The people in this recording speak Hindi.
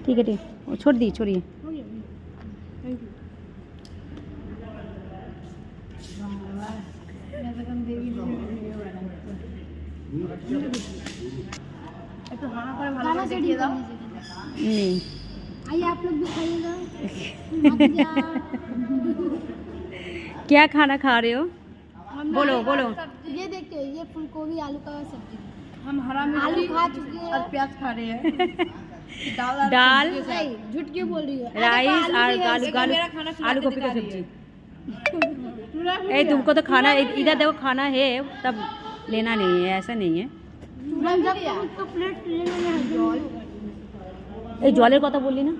ठीक है, ठीक, छोड़ दी, छोड़िए। नहीं, आइए आप लोग भी खाइएगा। क्या खाना खा रहे हो? बोलो बोलो। ये देखिए, ये फूलगोभी आलू का सब्जी। हम हरा आलू खा चुके हैं और प्याज खा रहे हैं। दाल, झूठ क्यों बोल रही है? राइस और आलू गोभी का सब्जी। ए तुमको तो खाना इधर देखो, खाना है तब लेना नहीं है, ऐसा नहीं है। तो प्लेट लेने में এই জলের কথা বললি না?